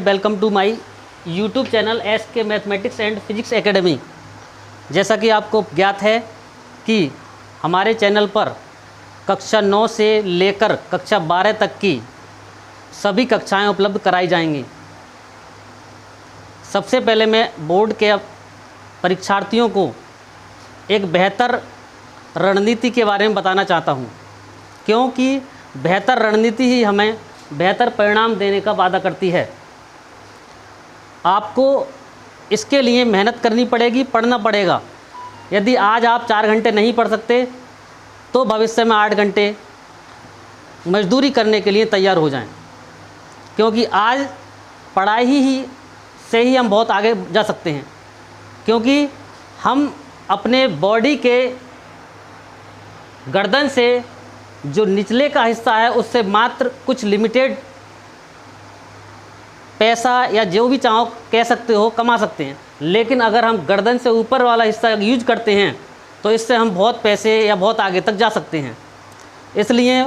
Welcome to my YouTube channel S K mathematics and physics academy. जैसा कि आपको ज्ञात है कि हमारे चैनल पर कक्षा 9 से लेकर कक्षा 12 तक की सभी कक्षाएं उपलब्ध कराई जाएंगी। सबसे पहले मैं बोर्ड के परीक्षार्थियों को एक बेहतर रणनीति के बारे में बताना चाहता हूं, क्योंकि बेहतर रणनीति ही हमें बेहतर परिणाम देने का वादा करती है। आपको इसके लिए मेहनत करनी पड़ेगी, पढ़ना पड़ेगा। यदि आज आप 4 घंटे नहीं पढ़ सकते तो भविष्य में 8 घंटे मजदूरी करने के लिए तैयार हो जाएं, क्योंकि आज पढ़ाई ही से ही हम बहुत आगे जा सकते हैं। क्योंकि हम अपने बॉडी के गर्दन से जो निचले का हिस्सा है उससे मात्र कुछ लिमिटेड पैसा या जो भी चाहो कह सकते हो कमा सकते हैं, लेकिन अगर हम गर्दन से ऊपर वाला हिस्सा यूज करते हैं तो इससे हम बहुत पैसे या बहुत आगे तक जा सकते हैं। इसलिए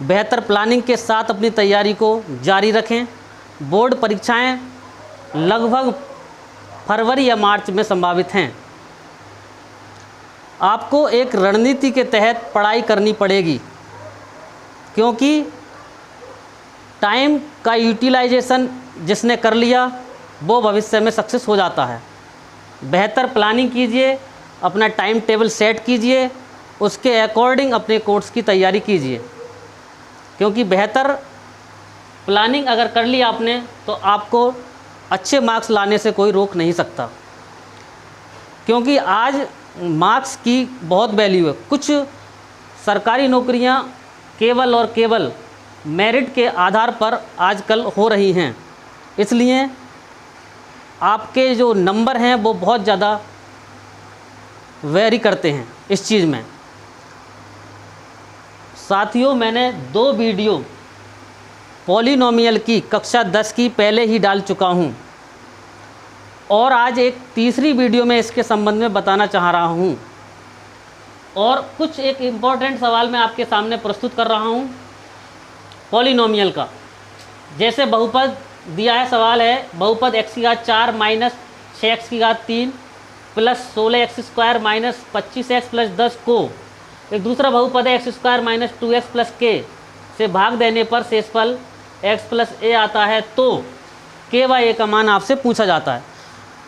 बेहतर प्लानिंग के साथ अपनी तैयारी को जारी रखें। बोर्ड परीक्षाएं लगभग फरवरी या मार्च में संभावित हैं। आपको एक रणनीति के तहत पढ़ाई करनी पड़ेगी, क्योंकि टाइम का यूटिलाइजेशन जिसने कर लिया वो भविष्य में सक्सेस हो जाता है। बेहतर प्लानिंग कीजिए, अपना टाइम टेबल सेट कीजिए, उसके अकॉर्डिंग अपने कोर्स की तैयारी कीजिए, क्योंकि बेहतर प्लानिंग अगर कर ली आपने तो आपको अच्छे मार्क्स लाने से कोई रोक नहीं सकता। क्योंकि आज मार्क्स की बहुत वैल्यू है। कुछ सरकारी नौकरियां केवल और केवल मेरिट के आधार पर आजकल हो रही हैं, इसलिए आपके जो नंबर हैं वो बहुत ज़्यादा वेरी करते हैं इस चीज़ में। साथियों, मैंने 2 वीडियो पॉलिनोमियल की कक्षा 10 की पहले ही डाल चुका हूं, और आज एक तीसरी वीडियो में इसके संबंध में बताना चाह रहा हूं, और कुछ एक इम्पॉर्टेंट सवाल मैं आपके सामने प्रस्तुत कर रहा हूं पॉलिनोमियल का। जैसे बहुपद दिया है, सवाल है बहुपद x की घात 4 माइनस 6x की घात 3 plus 16x square minus 25x plus 10 को एक दूसरा बहुपद है x square minus 2x plus k से भाग देने पर शेषफल x प्लस a आता है, तो k व a का मान आपसे पूछा जाता है।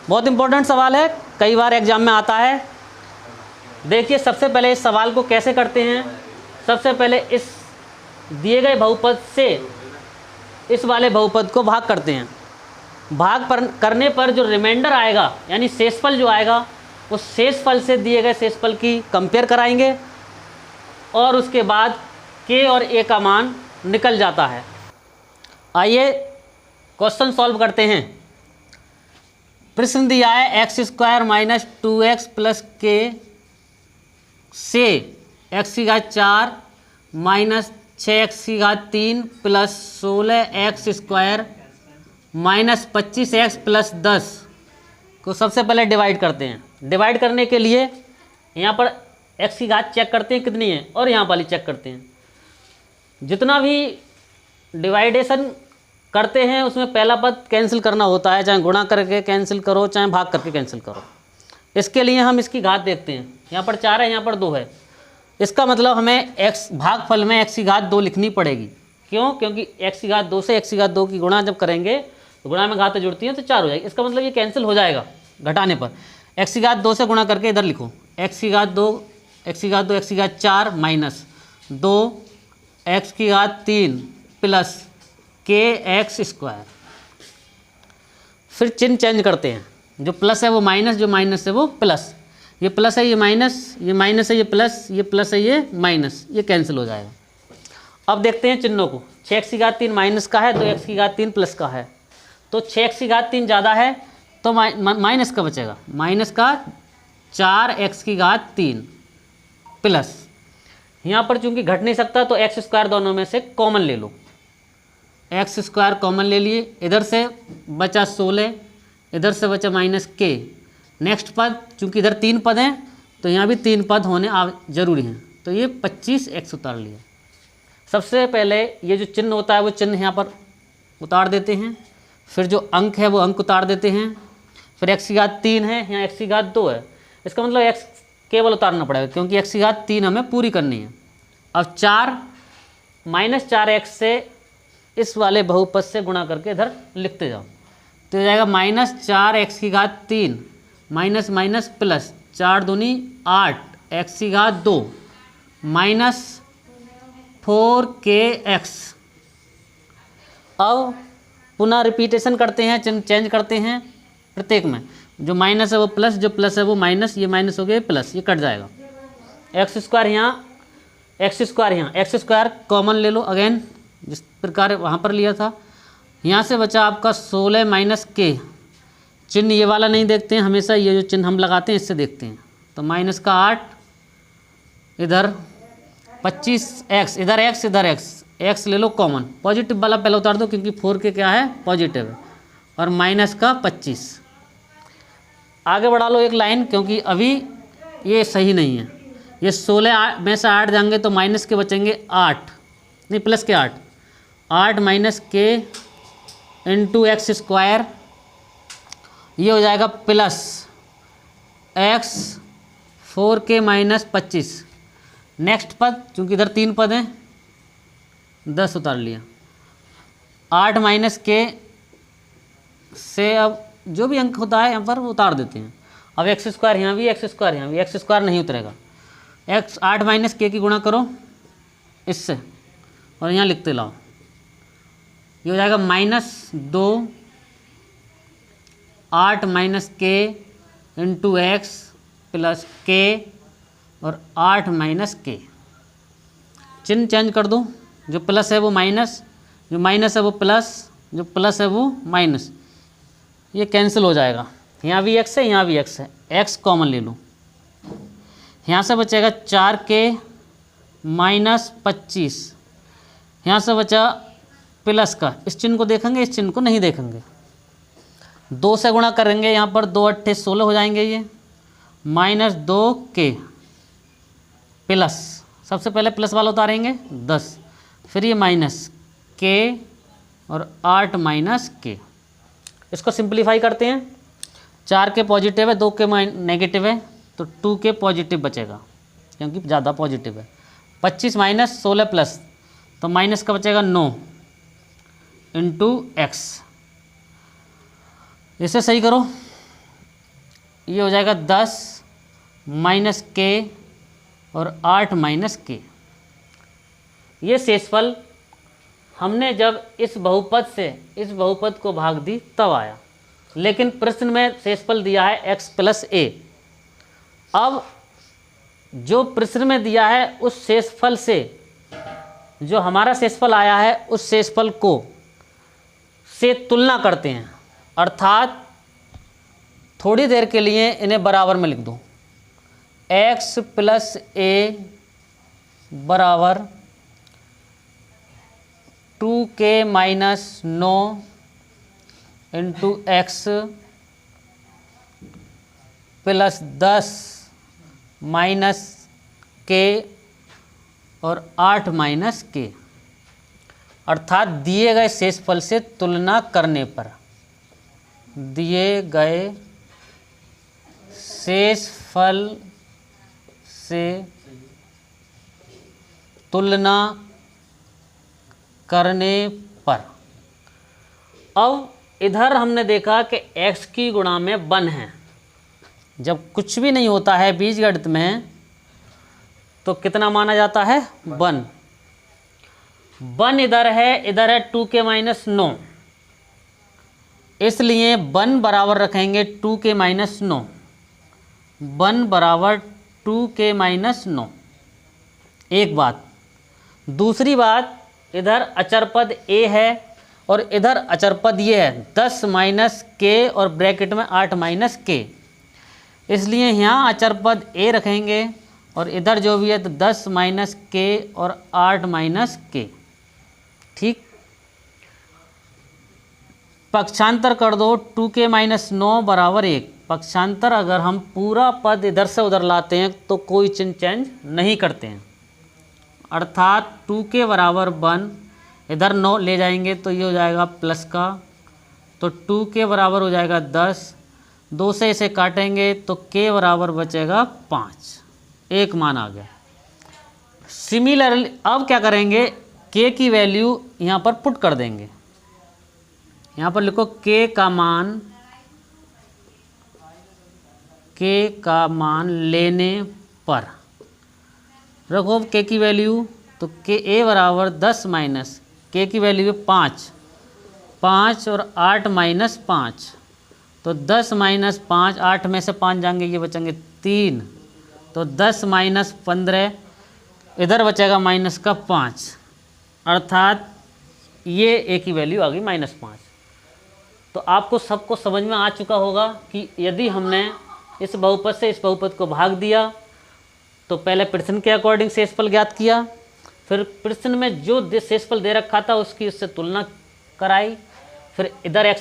बहुत इंपॉर्टेंट सवाल है, कई बार एग्जाम में आता है। देखिए, सबसे पहले इस सवाल को कैसे करते हैं। सबसे पहले इस दिए गए बहुपद से इस वाले बहुपद को भाग करते हैं। करने पर जो रिमाइंडर आएगा, यानी शेषफल जो आएगा, उस शेषफल से दिए गए शेषफल की कंपेयर कराएंगे, और उसके बाद k और a का मान निकल जाता है। आइए क्वेश्चन सॉल्व करते हैं। प्रश्न दिया है x square minus 2x plus k से x की घात 4 माइनस 6x की घात 3 plus 16x square minus 25x plus 10 को सबसे पहले डिवाइड करते हैं। डिवाइड करने के लिए यहाँ पर x की घात चेक करते हैं कितनी है, और यहाँ वाली चेक करते हैं। जितना भी डिवाइडेशन करते हैं उसमें पहला पद कैंसिल करना होता है, चाहे गुणा करके कैंसिल करो चाहे भाग करके कैंसिल करो। इसके लिए हम इसकी घात देखते हैं। यहाँ पर 4 है, यहाँ पर 2 है। इसका मतलब हमें x भागफल में x की घात 2 लिखनी पड़ेगी। क्यों? क्योंकि x की घात 2 से x की घात 2 की गुणा जब करेंगे तो गुणा में घातें जुड़ती हैं तो 4 हो जाएगी। इसका मतलब ये कैंसिल हो जाएगा घटाने पर। x की घात 2 से गुणा करके इधर लिखो, x की घात 2 x की घात 2 x की घात 4 माइनस 2 x की घात 3 प्लस kx स्क्वायर। फिर चिन्ह चेंज करते हैं, जो प्लस है वो माइनस, जो माइनस है वो प्लस। ये प्लस है ये माइनस, ये माइनस है ये प्लस, ये प्लस है ये माइनस, ये कैंसिल हो जाएगा। अब देखते हैं चिन्हों को। 6x की घात 3 माइनस का है, तो x की घात 3 प्लस का है, तो 6x की घात 3 ज़्यादा है तो माइनस का बचेगा, माइनस का 4x की घात 3 प्लस। यहाँ पर चूंकि घट नहीं सकता तो x स्क्वायर दोनों में से कॉमन ले लो, x स्क्वायर कॉमन ले लिए। इधर से बचा 16, इधर से बचा माइनस k। नेक्स्ट पद, चूंकि इधर 3 पद हैं तो यहाँ भी 3 पद होने जरूरी हैं, तो ये 25x उतार लिया। सबसे पहले ये जो चिन्ह होता है वो चिन्ह यहाँ पर उतार देते हैं। फिर जो अंक है वो अंक उतार देते हैं, फिर x की घात 3 है, यहाँ x की घात 2 है, इसका मतलब x केवल उतारना पड़ेगा क्योंकि x की घात 3 हमें पूरी करनी है। अब 4 -4x से इस वाले बहुपद से गुणा करके इधर लिखते जाओ, तो हो जाएगा -4x की घात 3 माइनस माइनस प्लस 4 दूनी 8 x की घात 2 माइनस 4kx। अब पुनः रिपीटेशन करते हैं, चिन्ह चेंज करते हैं प्रत्येक में, जो माइनस है वो प्लस, जो प्लस है वो माइनस, ये माइनस हो गया प्लस, ये कट जाएगा। एक्स स्क्वायर यहाँ, एक्स स्क्वायर यहाँ, एक्स स्क्वायर कॉमन ले लो अगेन जिस प्रकार वहाँ पर लिया था। यहाँ से बचा आपका 16 माइनस के, चिन्ह ये वाला नहीं देखते हैं, हमेशा ये जो चिन्ह हम लगाते हैं इससे देखते हैं। तो माइनस का 8, इधर 25x, इधर x इधर x, x ले लो कॉमन, पॉजिटिव वाला पहले उतार दो क्योंकि 4k क्या है पॉजिटिव है, और माइनस का 25। आगे बढ़ा लो एक लाइन क्योंकि अभी ये सही नहीं है, ये 16 में से 8 जाएंगे तो माइनस के बचेंगे 8, नहीं प्लस के 8, 8 माइनस के इंटू एक्स स्क्वायर, ये हो जाएगा plus x 4k minus 25। Next पद, चूँकि इधर 3 पद हैं, 10 उतार लिया, 8 माइनस के से अब जो भी अंक होता है यहाँ पर वो उतार देते हैं। अब एक्स स्क्वायर यहाँ भी, एक्स स्क्वायर यहाँ भी, एक्स स्क्वायर नहीं उतरेगा, एक्स 8 माइनस के की गुणा करो इससे और यहाँ लिखते लाओ, ये हो जाएगा -2 8 माइनस के इंटू एक्स प्लस के और 8 माइनस के। चिन्ह चेंज कर दो, जो प्लस है वो माइनस, जो माइनस है वो प्लस, जो प्लस है वो माइनस, ये कैंसिल हो जाएगा। यहाँ भी x है, यहाँ भी x है, x कॉमन ले लो, यहाँ से बचेगा 4k माइनस 25, यहाँ से बचा प्लस का, इस चिन्ह को देखेंगे, इस चिन्ह को नहीं देखेंगे, 2 से गुणा करेंगे, यहाँ पर 2 8 16 हो जाएंगे, ये -2k प्लस, सबसे पहले प्लस वाला उतारेंगे 10, फिर ये माइनस k और 8 माइनस k। इसको सिंप्लीफाई करते हैं, 4k पॉजिटिव है, 2k नेगेटिव है, तो 2k पॉजिटिव बचेगा क्योंकि ज़्यादा पॉजिटिव है। 25 माइनस 16 प्लस, तो माइनस का बचेगा 9 इंटू एक्स। इसे सही करो, ये हो जाएगा 10 माइनस के और 8 माइनस के। ये शेषफल हमने जब इस बहुपद से इस बहुपद को भाग दी तब आया, लेकिन प्रश्न में शेषफल दिया है x प्लस a। अब जो प्रश्न में दिया है उस शेषफल से जो हमारा शेषफल आया है उस शेषफल को से तुलना करते हैं, अर्थात थोड़ी देर के लिए इन्हें बराबर में लिख दो, x प्लस a बराबर 2k minus 9 into x plus 10 minus के और 8 माइनस के, अर्थात दिए गए शेषफल से तुलना करने पर, दिए गए शेषफल से तुलना करने पर। अब इधर हमने देखा कि x की गुणा में 1 है, जब कुछ भी नहीं होता है बीजगणित में तो कितना माना जाता है 1। 1 इधर है 2k माइनस 9, इसलिए 1 बराबर रखेंगे 2k माइनस 9, 1 बराबर 2k माइनस 9। एक बात, दूसरी बात, इधर अचर पद a है और इधर अचर पद ये है 10 माइनस के और ब्रैकेट में 8 माइनस के, इसलिए यहाँ अचर पद a रखेंगे और इधर जो भी है तो 10 माइनस के और 8 माइनस के। ठीक, पक्षांतर कर दो, 2k माइनस 9 बराबर 1। पक्षांतर अगर हम पूरा पद इधर से उधर लाते हैं तो कोई चिन्ह चेंज नहीं करते हैं, अर्थात 2k बराबर 1, इधर 9 ले जाएंगे तो ये हो जाएगा प्लस का तो 2 के बराबर हो जाएगा 10, 2 से इसे काटेंगे तो k बराबर बचेगा 5, एक मान आ गया। सिमिलरली अब क्या करेंगे, k की वैल्यू यहाँ पर पुट कर देंगे। यहाँ पर लिखो k का मान लेने पर, रखो k की वैल्यू, तो k a बराबर 10 माइनस k की वैल्यू है 5, 5 और 8 माइनस 5, तो 10 माइनस 5, 8 में से 5 जाएंगे, ये बचेंगे 3, तो 10 माइनस 15, इधर बचेगा माइनस का 5, अर्थात ये a की वैल्यू आ गई -5। तो आपको सबको समझ में आ चुका होगा कि यदि हमने इस बहुपद से इस बहुपद को भाग दिया तो पहले प्रश्न के अकॉर्डिंग शेषफल ज्ञात किया, फिर प्रश्न में जो शेषफल दे रखा था उसकी उससे तुलना कराई, फिर इधर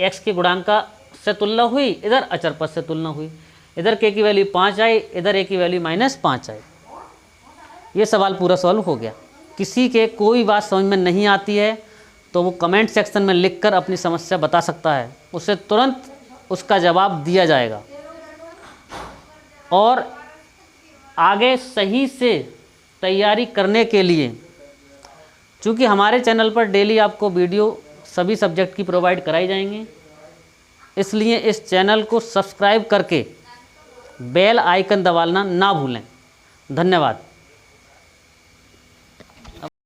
x के गुणांक का से तुलना हुई, इधर अचर पद से तुलना हुई, इधर k की वैल्यू 5 आई, इधर a की वैल्यू -5 आई। ये सवाल पूरा सॉल्व हो गया। किसी के कोई बात समझ में नहीं आती है तो वो कमेंट सेक्शन में लिखकर अपनी समस्या बता सकता है, उसे तुरंत उसका जवाब दिया जाएगा। और आगे सही से तैयारी करने के लिए, चूँकि हमारे चैनल पर डेली आपको वीडियो सभी सब्जेक्ट की प्रोवाइड कराई जाएंगी, इसलिए इस चैनल को सब्सक्राइब करके बेल आइकन दबाना ना भूलें। धन्यवाद।